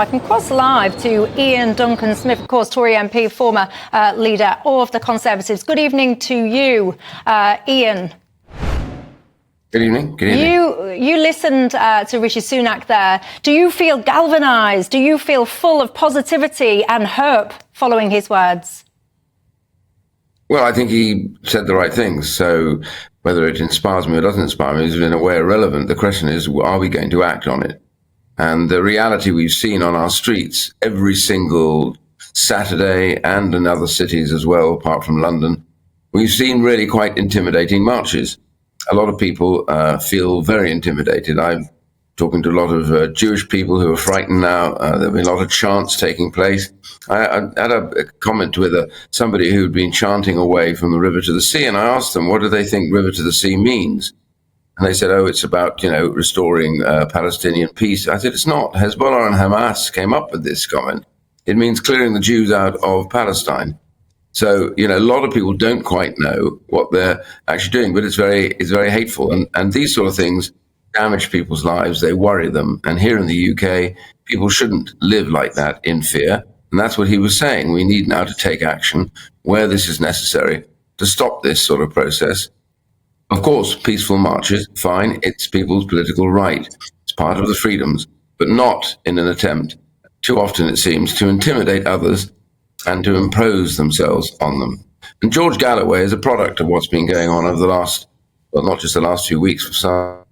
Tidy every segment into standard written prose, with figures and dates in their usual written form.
I can cross live to Iain Duncan Smith, of course, Tory MP, former leader of the Conservatives. Good evening to you, Iain. Good evening. Good evening. You listened to Rishi Sunak there. Do you feel galvanised? Do you feel full of positivity and hope following his words? Well, I think he said the right things. So whether it inspires me or doesn't inspire me is in a way irrelevant. The question is, are we going to act on it? And the reality we've seen on our streets every single Saturday and in other cities as well, apart from London, we've seen really quite intimidating marches. A lot of people feel very intimidated. I'm talking to a lot of Jewish people who are frightened now. There'll be a lot of chants taking place. I had a comment with somebody who'd been chanting away from the river to the sea, and I asked them, what do they think river to the sea means? And they said, it's about, restoring Palestinian peace. I said, it's not. Hezbollah and Hamas came up with this comment. It means clearing the Jews out of Palestine. So, a lot of people don't quite know what they're actually doing, but it's very hateful. And these sort of things damage people's lives. They worry them. And here in the UK, people shouldn't live like that in fear. And that's what he was saying. We need now to take action where this is necessary to stop this sort of process. Of course, peaceful marches, fine. It's people's political right. It's part of the freedoms, but not in an attempt, too often it seems, to intimidate others and to impose themselves on them. And George Galloway is a product of what's been going on over the last, well, not just the last few weeks, for some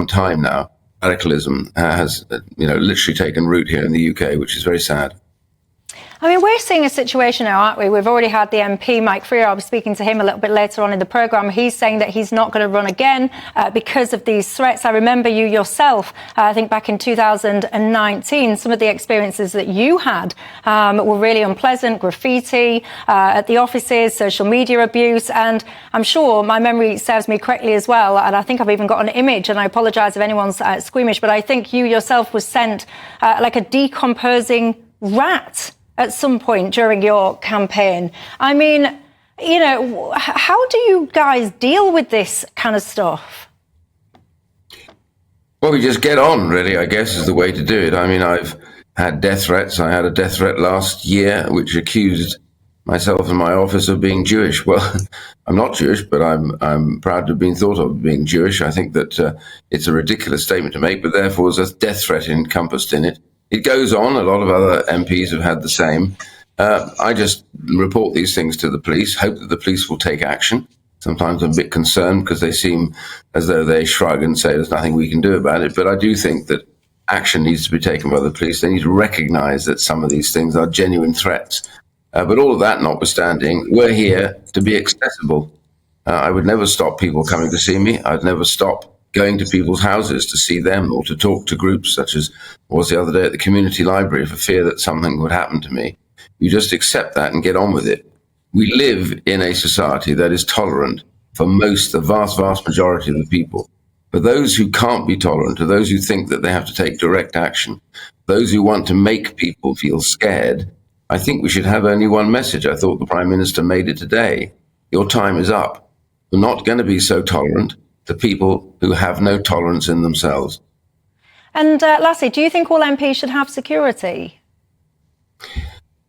time now. Radicalism has, literally taken root here in the UK, which is very sad. I mean, we're seeing a situation now, aren't we? We've already had the MP, Mike Freer. I'll be speaking to him a little bit later on in the programme. He's saying that he's not going to run again because of these threats. I remember you yourself, I think back in 2019, some of the experiences that you had were really unpleasant, graffiti at the offices, social media abuse, and I'm sure my memory serves me correctly as well, and I think I've even got an image, and I apologise if anyone's squeamish, but I think you yourself was sent like a decomposing rat at some point during your campaign. I mean, how do you guys deal with this kind of stuff? Well, we just get on, really, I guess, is the way to do it. I mean, I've had death threats. I had a death threat last year, which accused myself and my office of being Jewish. Well, I'm not Jewish, but I'm proud to have been thought of being Jewish. I think that it's a ridiculous statement to make, but therefore there's a death threat encompassed in it. It goes on. A lot of other MPs have had the same. I just report these things to the police, hope that the police will take action. Sometimes I'm a bit concerned because they seem as though they shrug and say there's nothing we can do about it. But I do think that action needs to be taken by the police. They need to recognize that some of these things are genuine threats. But all of that notwithstanding, we're here to be accessible. I would never stop people coming to see me. I'd never stop going to people's houses to see them or to talk to groups such as was the other day at the community library for fear that something would happen to me. You just accept that and get on with it. We live in a society that is tolerant for the vast majority of the people. For those who can't be tolerant, or those who think that they have to take direct action, those who want to make people feel scared, I think we should have only one message. I thought the Prime Minister made it today. Your time is up. We're not going to be so tolerant to people who have no tolerance in themselves. And lastly, do you think all MPs should have security?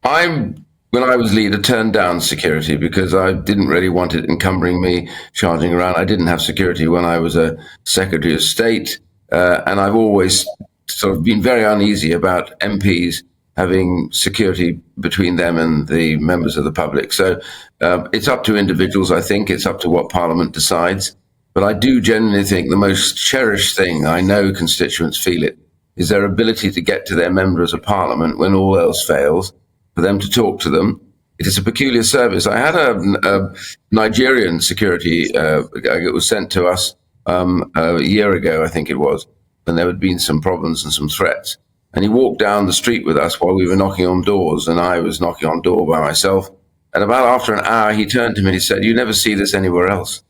When I was leader, turned down security because I didn't really want it encumbering me, charging around. I didn't have security when I was a Secretary of State, and I've always sort of been very uneasy about MPs having security between them and the members of the public. So it's up to individuals, I think. It's up to what Parliament decides. But I do genuinely think the most cherished thing, I know constituents feel it, is their ability to get to their members of Parliament when all else fails, for them to talk to them. It is a peculiar service. I had a Nigerian security it was sent to us a year ago, I think it was, when there had been some problems and some threats. And he walked down the street with us while we were knocking on doors, and I was knocking on door by myself. And about after an hour, he turned to me and he said, "You never see this anywhere else."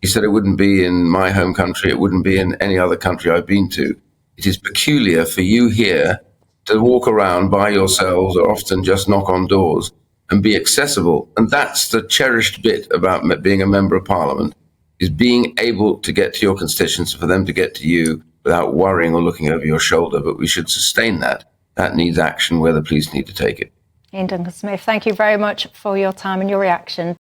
He said, "It wouldn't be in my home country. It wouldn't be in any other country I've been to. It is peculiar for you here to walk around by yourselves or often just knock on doors and be accessible." And that's the cherished bit about being a member of Parliament, is being able to get to your constituents, for them to get to you without worrying or looking over your shoulder. But we should sustain that that needs action where the police need to take it. Iain Duncan Smith, thank you very much for your time and your reaction.